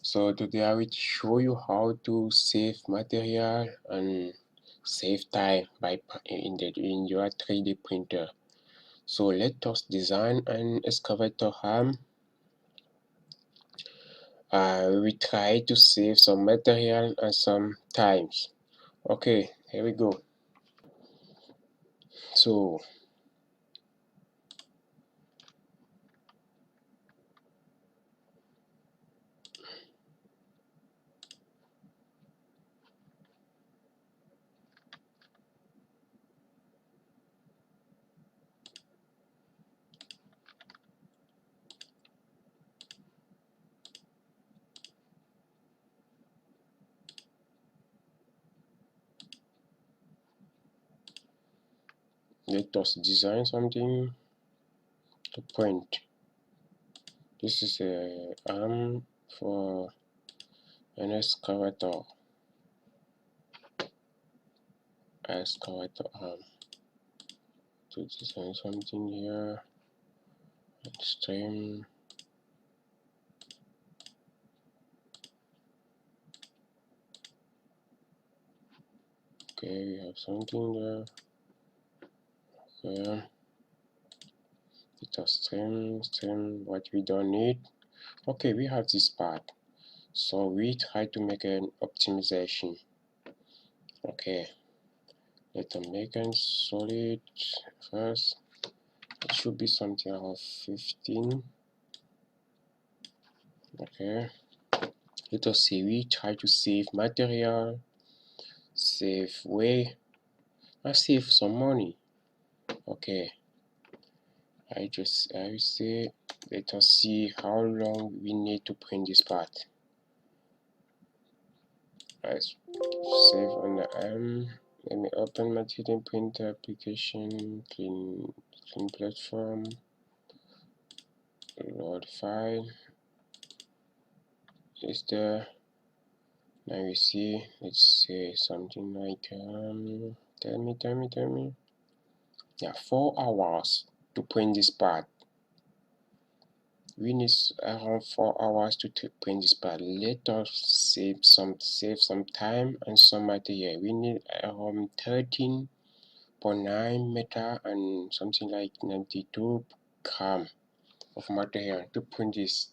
So today I will show you how to save material and save time by in your 3D printer. So let us design an excavator arm. We try to save some material and some times. Okay, here we go. So let us design something to print. This is a arm for an excavator arm. To design something here, stream. Okay, we have something there. Okay, it has stream what we don't need. Okay, we have this part, so we try to make an optimization. Okay, let's make a solid first. It should be something around 15. Okay, let us see. We try to save material, save weight, and save some money. Okay, I will say, let us see how long we need to print this part. Let's save on the let me open my 3D printer application, clean platform, load file is there. Now you see, let's say something like tell me, yeah, 4 hours to print this part. We need around 4 hours to print this part. Let us save some time and some material. We need around 13.9 meter and something like 92 gram of material to print this.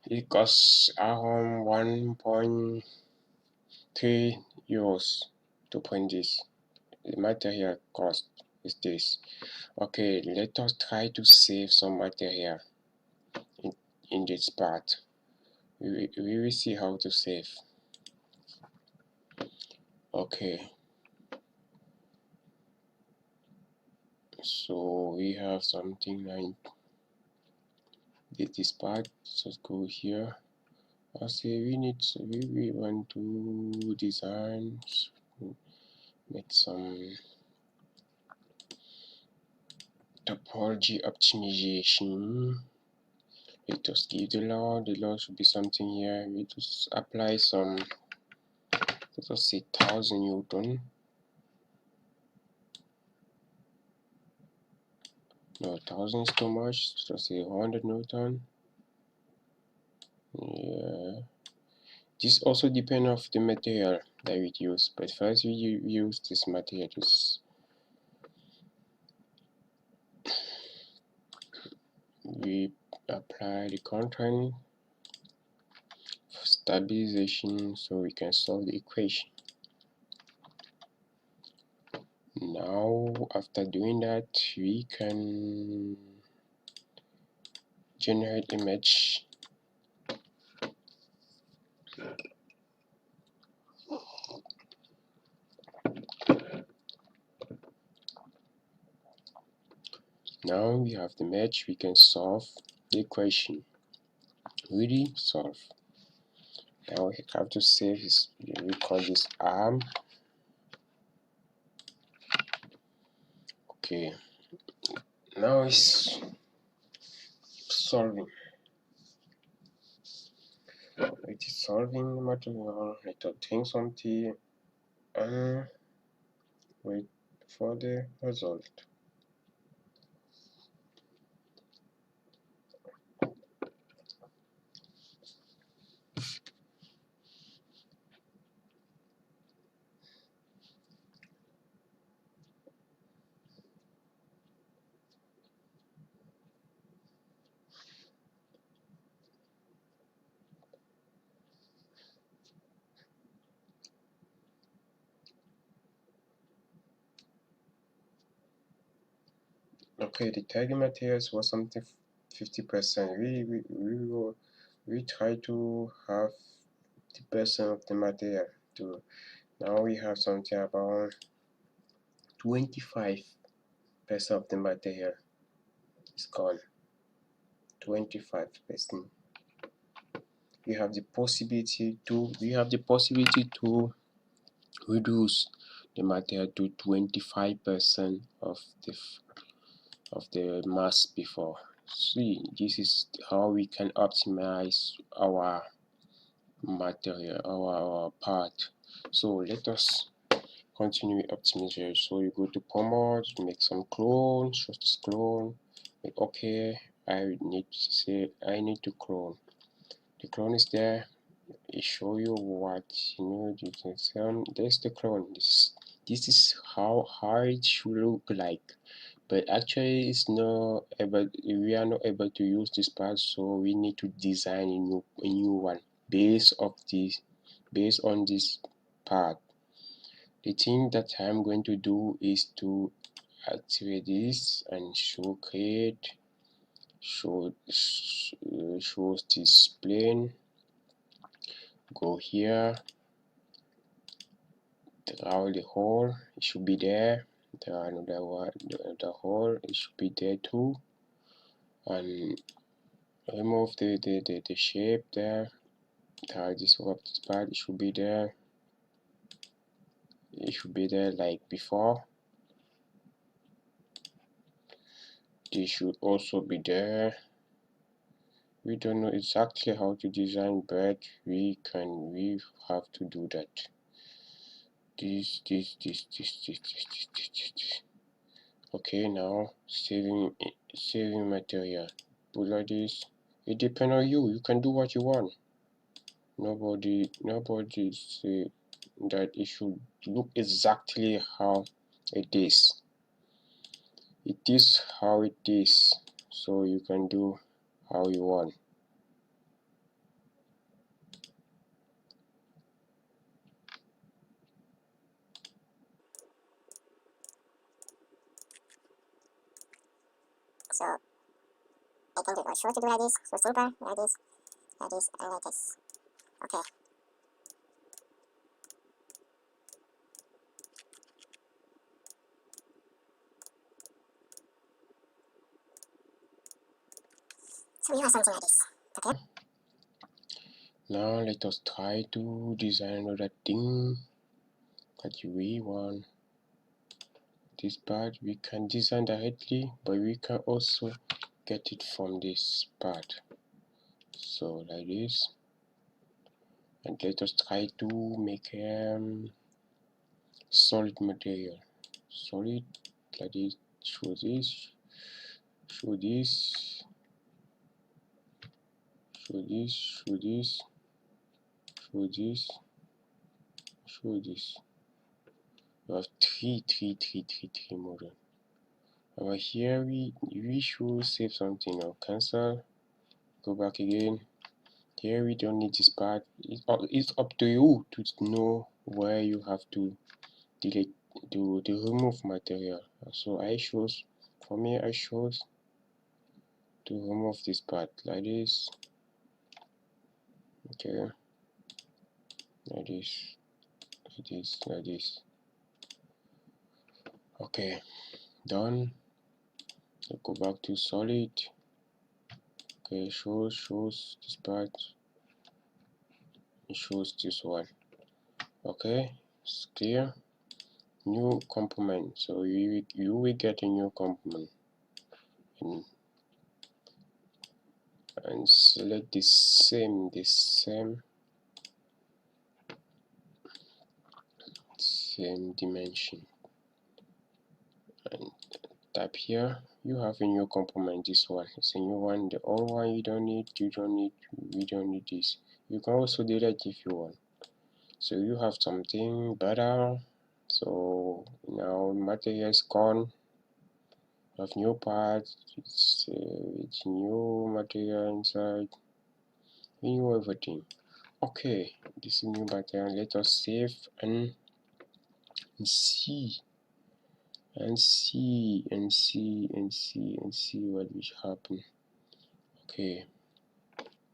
It costs around 1.3 euros to print this. The material cost is this. Okay, let us try to save some material in this part. We will see how to save. Okay, so we have something like this part. So go here. I say we want to design, make some topology optimization. Let us give the law. The law should be something here. We just apply some, let us say 1000 Newton. No, 1000 is too much. Let's say 100 Newton. Yeah. This also depends of the material that we use. But first we use this material. We apply the constraint stabilization so we can solve the equation. Now after doing that, we can generate image. Now we have the image, we can solve the equation. Really solve. Now we have to save this. We call this arm. Okay, now it's solving. It is solving the material. Let us drink some tea and wait for the result. Okay, the target materials was something 50%. We try to have 50% of the material to now we have something about 25% of the material is gone. 25%. We have the possibility to reduce the material to 25% of the mass before. See, this is how we can optimize our material, our part. So let us continue optimization. So you go to promote, make some clone, show this clone. Okay, I need to clone. The clone is there. It show you what you can see. There's the clone. This is how it should look like. But actually we are not able to use this part, so we need to design a new one based on this part. The thing that I'm going to do is to activate this and shows this plane. Go here, draw the hole, it should be there. Draw another one, the hole, it should be there too. And remove the shape there. Draw this part, it should be there. It should be there like before. This should also be there. We don't know exactly how to design, but we have to do that. This. Okay, now saving material. Below this, it depends on you. You can do what you want. Nobody say that it should look exactly how it is. It is how it is, so you can do how you want. So I think it was sure to do like this, so simple, like this, and like this. Okay. So we have something like this. Okay. Now let us try to design another thing that we want. This part we can design directly, but we can also get it from this part. So like this. And let us try to make solid material. Solid like this. Show this. Show this. Show this. Show this. Show this. Show this. We have three models. Over here we should save something now. Cancel. Go back again. Here we don't need this part. It's up to you to know where you have to delete to remove material. So I chose to remove this part like this. Okay, like this, like this, like this. Okay, done. So go back to solid. Okay, shows this part. It shows this one. Okay, it's clear. New component. So you will get a new component and select the same dimension and tap here. You have a new component. This one is a new one. The old one we don't need this. You can also delete if you want. So you have something better. So now material is gone. You have new parts. It's new material inside. New everything. Okay, this is new material. Let us save and see and see what will happen. Okay,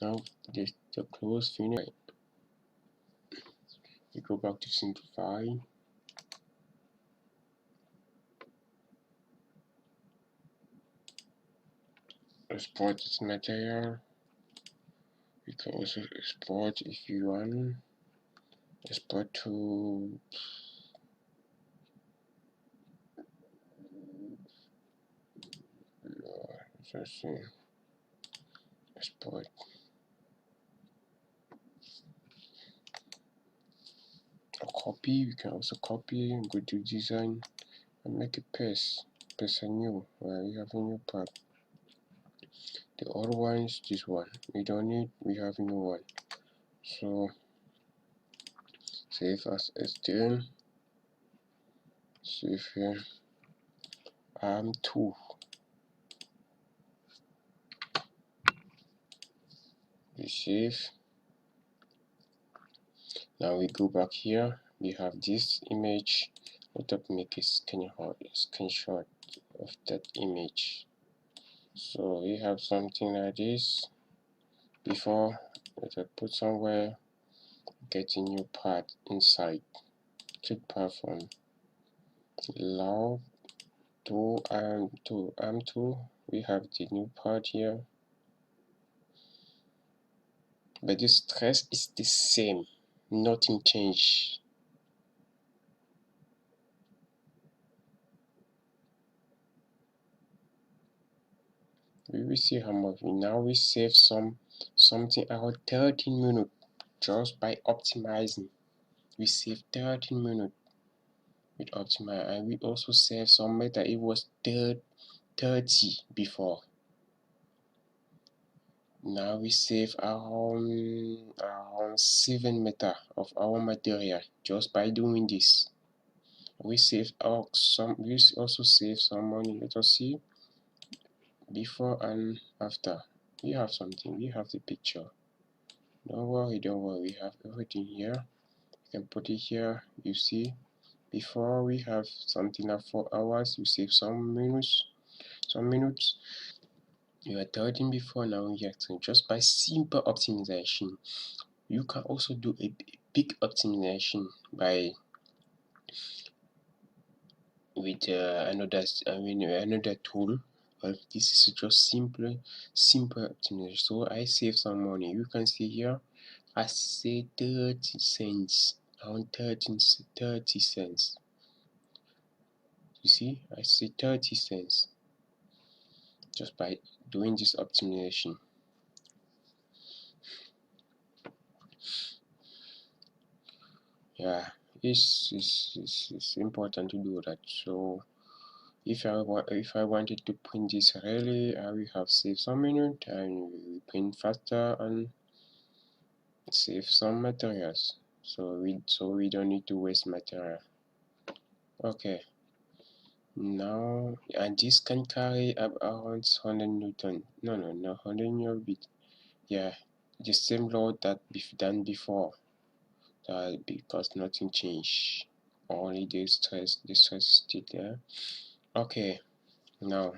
now the close finish. We go back to simplify. Export this material. You can also export if you want. Export to just export. A copy. We can also copy and go to design and make a paste. Paste a new. We have a new part. The other one is this one. We don't need. We have a new one. So save as string. Save here. Arm2. We save. Now we go back here. We have this image. Let us make a screenshot of that image. So we have something like this. Before, let us put somewhere. Get a new part inside. Click perform. Allow to arm2. We have the new part here. But the stress is the same. Nothing changed. We will see how much. Now we save something around 13 minutes just by optimizing. We save 13 minutes with optimize, and we also save some meter. It was 30 before. Now we save around 7 meter of our material just by doing this. We save we also save some money. Let us see before and after. We have something. We have the picture. Don't worry, we have everything here. You can put it here. You see, before we have something at 4 hours. You save some minutes. You are 13 before, now you are just by simple optimization. You can also do a big optimization by with another tool. But this is just simple optimization. So I save some money. You can see here I say 30 cents, around 30 cents. You see, I say 30 cents just by doing this optimization. Yeah, it's important to do that. So if I wanted to print this really, I will have saved some minute and we print faster and save some materials. So we don't need to waste material. Okay. Now, and this can carry up around 100 Newton. No, 100 Newton bit. Yeah, the same load that done before. Because nothing changed. Only the stress is still there. Okay, now